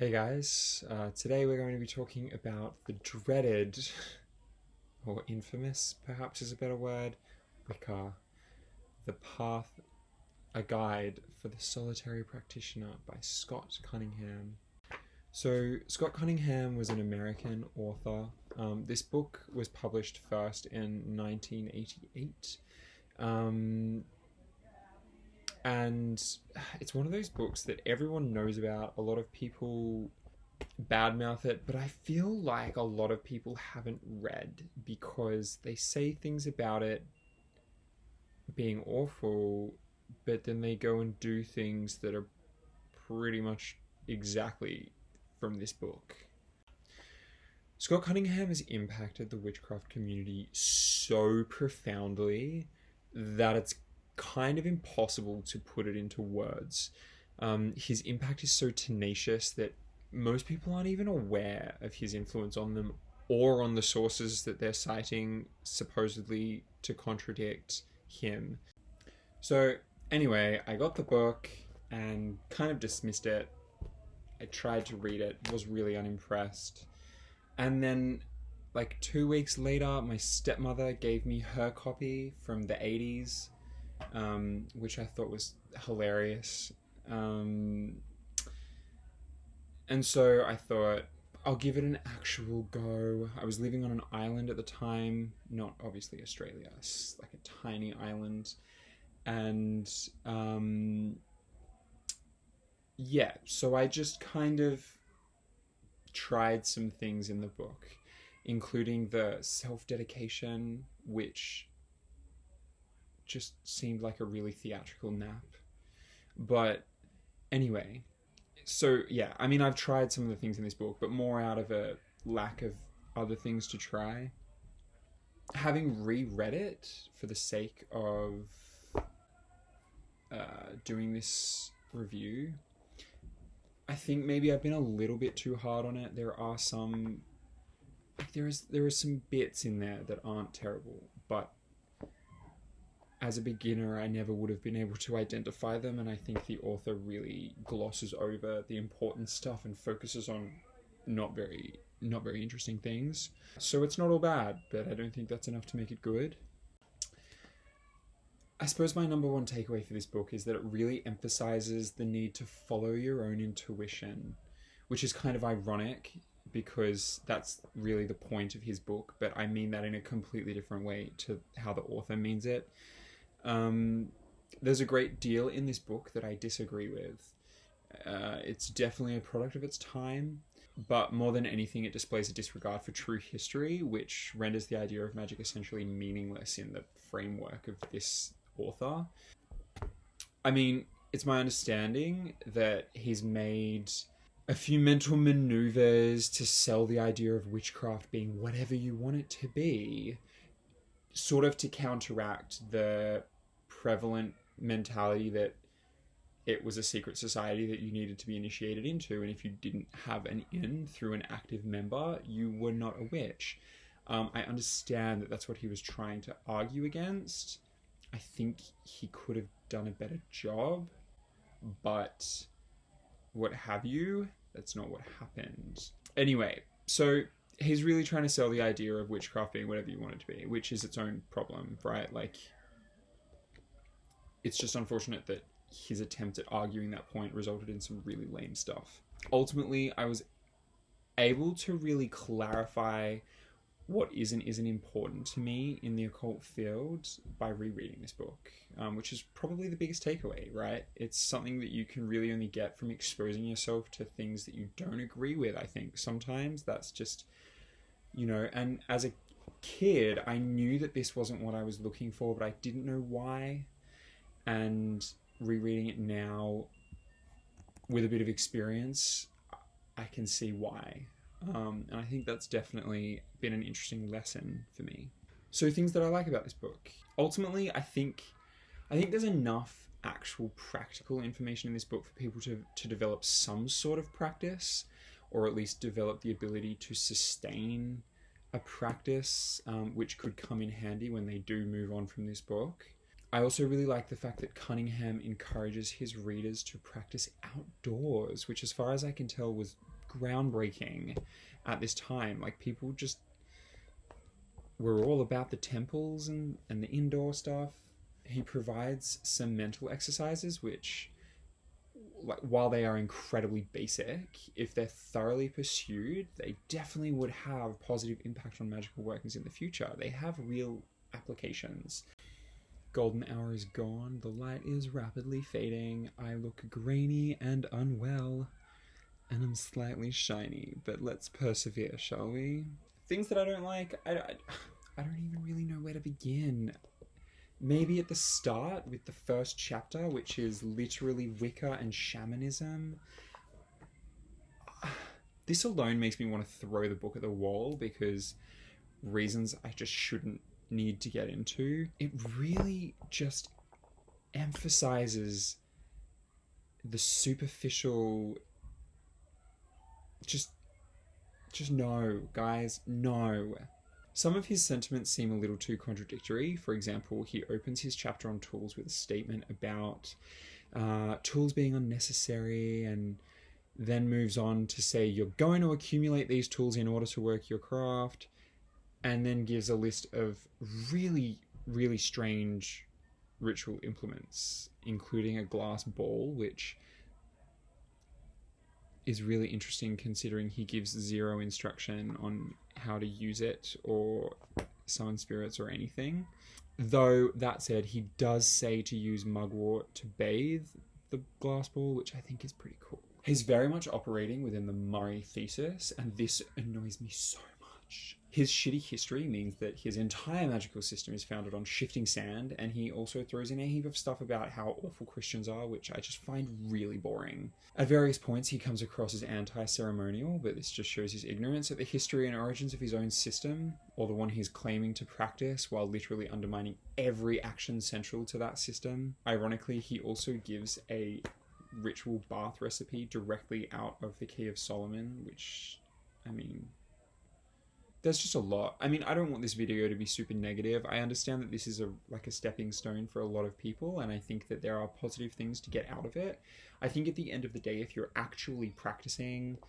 Hey guys, today we're going to be talking about the dreaded, or infamous perhaps is a better word, Wicca, The Path, a Guide for the Solitary Practitioner by Scott Cunningham. So, Scott Cunningham was an American author. This book was published first in 1988. And it's one of those books that everyone knows about. A lot of people badmouth it, but I feel like a lot of people haven't read because they say things about it being awful, but then they go and do things that are pretty much exactly from this book. Scott Cunningham has impacted the witchcraft community so profoundly that it's kind of impossible to put it into words. His impact is so tenacious that most people aren't even aware of his influence on them or on the sources that they're citing supposedly to contradict him. So anyway, I got the book and kind of dismissed it. I tried to read it, was really unimpressed. And then like 2 weeks later, my stepmother gave me her copy from the 80s, which I thought was hilarious. And so I thought, I'll give it an actual go. I was living on an island at the time, not obviously Australia, it's like a tiny island. And yeah, so I just kind of tried some things in the book, including the self-dedication, which just seemed like a really theatrical nap. But anyway, so yeah, I mean, I've tried some of the things in this book, but more out of a lack of other things to try. Having reread it for the sake of doing this review, I think maybe I've been a little bit too hard on it. There are some bits in there that aren't terrible, but as a beginner, I never would have been able to identify them, and I think the author really glosses over the important stuff and focuses on not very interesting things. So it's not all bad, but I don't think that's enough to make it good. I suppose my number one takeaway for this book is that it really emphasizes the need to follow your own intuition, which is kind of ironic because that's really the point of his book, but I mean that in a completely different way to how the author means it. There's a great deal in this book that I disagree with. It's definitely a product of its time, but more than anything, it displays a disregard for true history, which renders the idea of magic essentially meaningless in the framework of this author. I mean, it's my understanding that he's made a few mental maneuvers to sell the idea of witchcraft being whatever you want it to be, sort of to counteract the prevalent mentality that it was a secret society that you needed to be initiated into, and if you didn't have an in through an active member, you were not a witch. I understand that that's what he was trying to argue against. I think he could have done a better job, but what have you, that's not what happened. Anyway, so he's really trying to sell the idea of witchcraft being whatever you want it to be, which is its own problem, right? Like, it's just unfortunate that his attempt at arguing that point resulted in some really lame stuff. Ultimately, I was able to really clarify what is and isn't important to me in the occult field by rereading this book, which is probably the biggest takeaway, right? It's something that you can really only get from exposing yourself to things that you don't agree with, I think. Sometimes that's just, and as a kid, I knew that this wasn't what I was looking for, but I didn't know why. And rereading it now with a bit of experience, I can see why. And I think that's definitely been an interesting lesson for me. So things that I like about this book. Ultimately, I think there's enough actual practical information in this book for people to develop some sort of practice, or at least develop the ability to sustain a practice, which could come in handy when they do move on from this book. I also really like the fact that Cunningham encourages his readers to practice outdoors, which as far as I can tell was groundbreaking at this time. Like, people just were all about the temples and the indoor stuff. He provides some mental exercises which, like, while they are incredibly basic, if they're thoroughly pursued, they definitely would have positive impact on magical workings in the future. They have real applications. Golden hour is gone, the light is rapidly fading, I look grainy and unwell, and I'm slightly shiny, but let's persevere, shall we? Things that I don't like, I don't even really know where to begin. Maybe at the start with the first chapter, which is literally Wicca and shamanism. This alone makes me want to throw the book at the wall because reasons I just shouldn't need to get into. It really just emphasizes the superficial. Just no, guys, no. Some of his sentiments seem a little too contradictory. For example, he opens his chapter on tools with a statement about tools being unnecessary, and then moves on to say you're going to accumulate these tools in order to work your craft, and then gives a list of really, really strange ritual implements, including a glass ball, which is really interesting considering he gives zero instruction on how to use it or summon spirits or anything. Though, that said, he does say to use mugwort to bathe the glass ball, which I think is pretty cool. He's very much operating within the Murray thesis, and this annoys me so much. His shitty history means that his entire magical system is founded on shifting sand, and he also throws in a heap of stuff about how awful Christians are, which I just find really boring. At various points, he comes across as anti-ceremonial, but this just shows his ignorance at the history and origins of his own system, or the one he's claiming to practice, while literally undermining every action central to that system. Ironically, he also gives a ritual bath recipe directly out of the Key of Solomon, which, I mean, there's just a lot. I mean, I don't want this video to be super negative. I understand that this is a stepping stone for a lot of people, and I think that there are positive things to get out of it. I think at the end of the day, if you're actually practicing,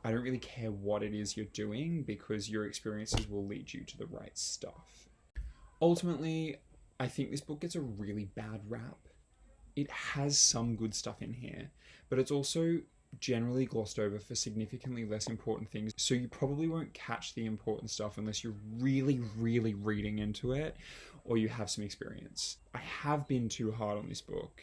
I don't really care what it is you're doing, because your experiences will lead you to the right stuff. Ultimately, I think this book gets a really bad rap. It has some good stuff in here, but it's also generally glossed over for significantly less important things, so you probably won't catch the important stuff unless you're really, really reading into it or you have some experience. I have been too hard on this book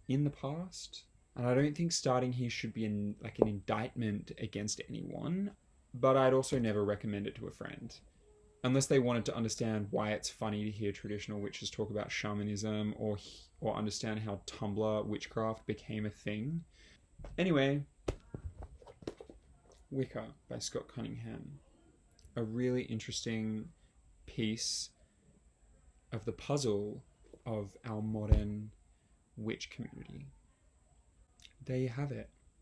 in the past, and I don't think starting here should be an indictment against anyone, but I'd also never recommend it to a friend. Unless they wanted to understand why it's funny to hear traditional witches talk about shamanism, or understand how Tumblr witchcraft became a thing. Anyway, Wicca by Scott Cunningham. A really interesting piece of the puzzle of our modern witch community. There you have it.